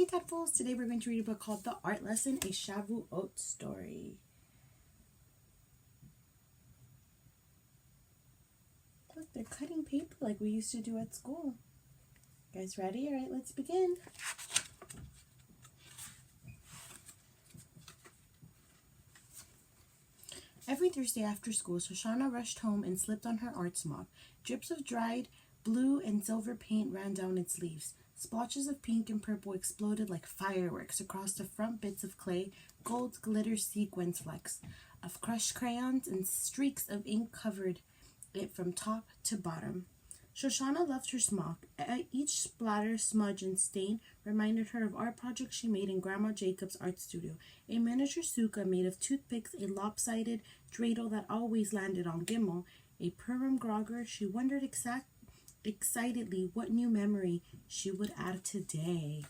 Tadpoles! Today we're going to read a book called The Art Lesson A Shavuot story. Look, they're cutting paper like we used to do at school. You guys ready? Alright, let's begin. Every Thursday after school, Shoshana rushed home and slipped on her art smock. Drips of dried blue and silver paint ran down its leaves. Splotches of pink and purple exploded like fireworks across the front bits of clay. Gold glitter sequins flecks of crushed crayons and streaks of ink covered it from top to bottom. Shoshana loved her smock. Each splatter, smudge, and stain reminded her of art projects she made in Grandma Jacob's art studio. A miniature sukkah made of toothpicks, a lopsided dreidel that always landed on Gimel, a Purim grogger. She wondered excitedly what new memory she would add today.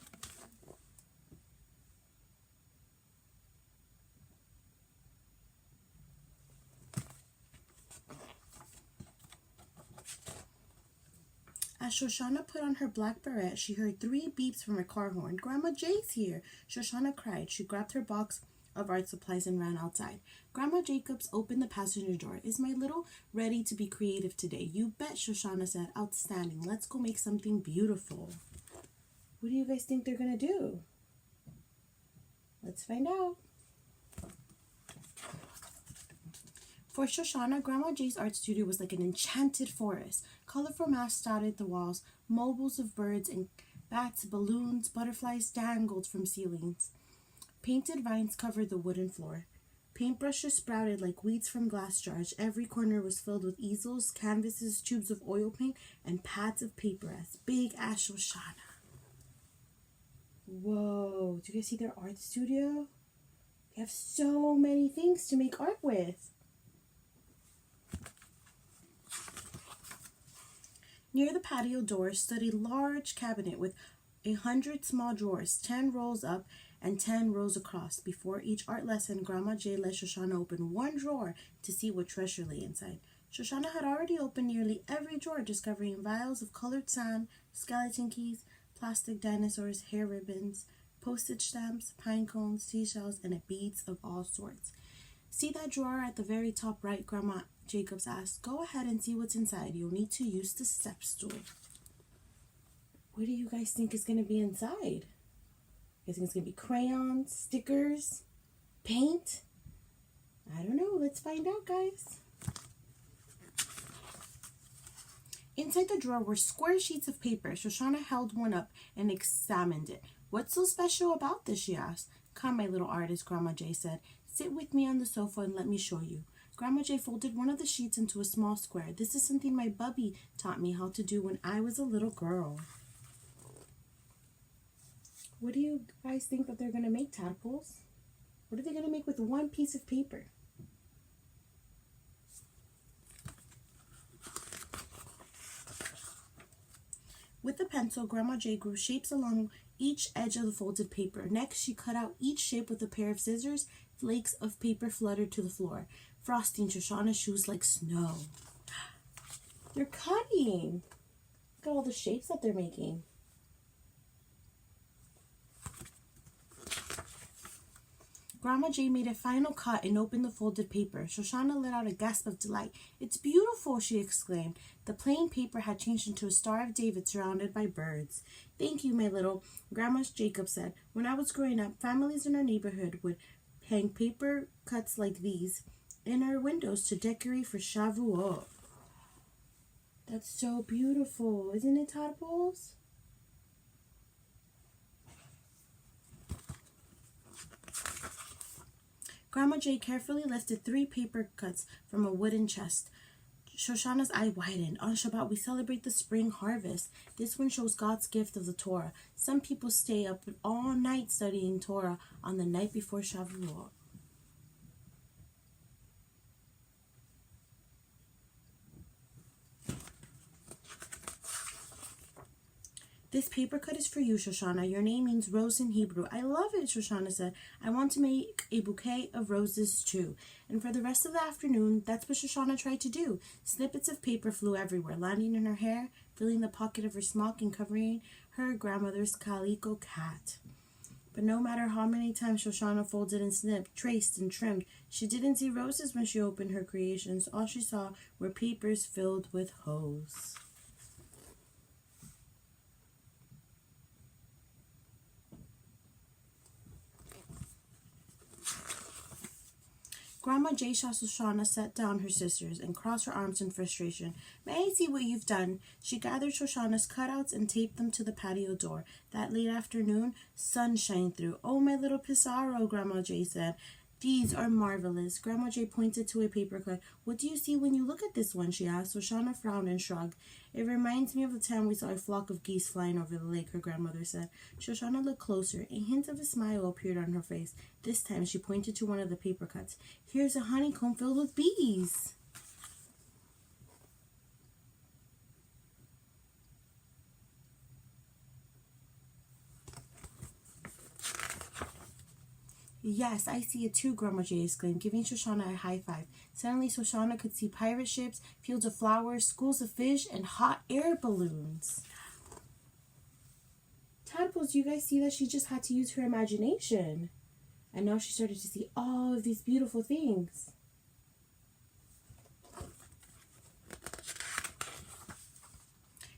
As Shoshana put on her black beret, she heard 3 beeps from her car horn. "Grandma Jay's here!" Shoshana cried. She grabbed her box of art supplies and ran outside. Grandma Jacobs opened the passenger door. "Is my little ready to be creative today?" "You bet," Shoshana said. "Outstanding. Let's go make something beautiful." What do you guys think they're going to do? Let's find out. For Shoshana, Grandma Jay's art studio was like an enchanted forest. Colorful masks dotted the walls, mobiles of birds and bats, balloons, butterflies dangled from ceilings. Painted vines covered the wooden floor. Paintbrushes sprouted like weeds from glass jars. Every corner was filled with easels, canvases, tubes of oil paint, and pads of paper as big as Shoshana. Whoa, do you guys see their art studio? They have so many things to make art with. Near the patio door stood a large cabinet with 100 small drawers, 10 rows up and 10 rows across. Before each art lesson, Grandma Jay let Shoshana open one drawer to see what treasure lay inside. Shoshana had already opened nearly every drawer, discovering vials of colored sand, skeleton keys, plastic dinosaurs, hair ribbons, postage stamps, pine cones, seashells, and beads of all sorts. "See that drawer at the very top right?" Grandma Jacobs asked. "Go ahead and see what's inside. You'll need to use the step stool." What do you guys think is going to be inside? You guys think it's going to be crayons, stickers, paint? I don't know. Let's find out, guys. Inside the drawer were square sheets of paper. Shoshana held one up and examined it. "What's so special about this?" she asked. "Come, my little artist," Grandma Jay said. "Sit with me on the sofa and let me show you." Grandma Jay folded one of the sheets into a small square. "This is something my bubby taught me how to do when I was a little girl." What do you guys think that they're going to make, tadpoles? What are they going to make with one piece of paper? With a pencil, Grandma Jay drew shapes along each edge of the folded paper. Next, she cut out each shape with a pair of scissors. Flakes of paper fluttered to the floor, frosting Shoshana's shoes like snow. They're cutting! Look at all the shapes that they're making. Grandma Jay made a final cut and opened the folded paper. Shoshana let out a gasp of delight. "It's beautiful!" she exclaimed. The plain paper had changed into a Star of David surrounded by birds. "Thank you, my little," Grandma Jacob said. "When I was growing up, families in our neighborhood would hang paper cuts like these in our windows to decorate for Shavuot." That's so beautiful, isn't it, tadpoles? Grandma Jay carefully lifted 3 paper cuts from a wooden chest. Shoshana's eye widened. "On Shabbat, we celebrate the spring harvest. This one shows God's gift of the Torah. Some people stay up all night studying Torah on the night before Shavuot." "This paper cut is for you, Shoshana. Your name means rose in Hebrew." "I love it," Shoshana said. "I want to make a bouquet of roses too." And for the rest of the afternoon, that's what Shoshana tried to do. Snippets of paper flew everywhere, landing in her hair, filling the pocket of her smock, and covering her grandmother's calico cat. But no matter how many times Shoshana folded and snipped, traced and trimmed, she didn't see roses when she opened her creations. All she saw were papers filled with hoes. Grandma J saw Shoshana set down her sisters and cross her arms in frustration. May I see what you've done? She gathered Shoshana's cutouts and taped them to the patio door. That late afternoon, sun shined through. Oh, my little Pissarro, Grandma J said. These are marvelous. Grandma J pointed to a paper cut. What do you see when you look at this one? She asked. Shoshana frowned and shrugged. It reminds me of the time we saw a flock of geese flying over the lake, her grandmother said. Shoshana looked closer. A hint of a smile appeared on her face. This time she pointed to one of the paper cuts. Here's a honeycomb filled with bees. Yes, I see it too, Grandma J exclaimed, giving Shoshana a high five. Suddenly, Shoshana could see pirate ships, fields of flowers, schools of fish, and hot air balloons. Tadpoles, you guys see that she just had to use her imagination. And now she started to see all of these beautiful things.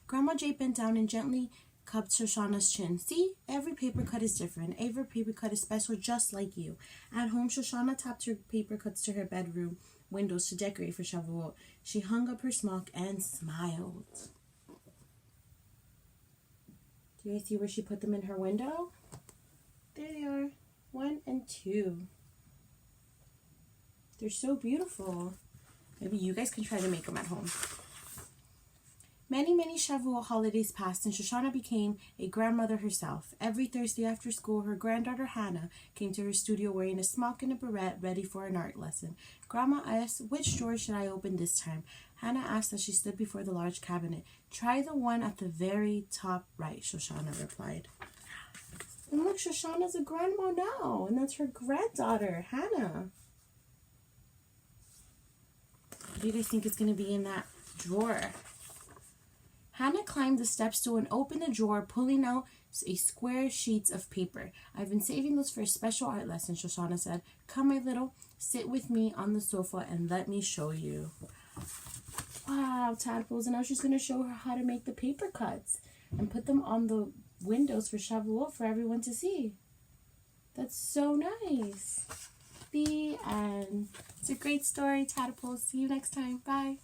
Grandma J bent down and gently cupped Shoshana's chin. See, every paper cut is different. Every paper cut is special just like you. At home, Shoshana tapped her paper cuts to her bedroom windows to decorate for Shavuot. She hung up her smock and smiled. Do you guys see where she put them in her window? There they are. 1 and 2. They're so beautiful. Maybe you guys can try to make them at home. Many, many Shavuot holidays passed, and Shoshana became a grandmother herself. Every Thursday after school, her granddaughter Hannah came to her studio wearing a smock and a beret, ready for an art lesson. Grandma asked, "Which drawer should I open this time?" Hannah asked as she stood before the large cabinet. "Try the one at the very top right," Shoshana replied. And look, Shoshana's a grandma now, and that's her granddaughter, Hannah. What do you guys think is going to be in that drawer? Hannah climbed the step stool and opened the drawer, pulling out a square sheets of paper. "I've been saving those for a special art lesson," Shoshana said. "Come, my little, sit with me on the sofa and let me show you." Wow, Tadpoles, and now she's going to show her how to make the paper cuts and put them on the windows for Shavuot for everyone to see. That's so nice. The end. It's a great story, Tadpoles. See you next time. Bye.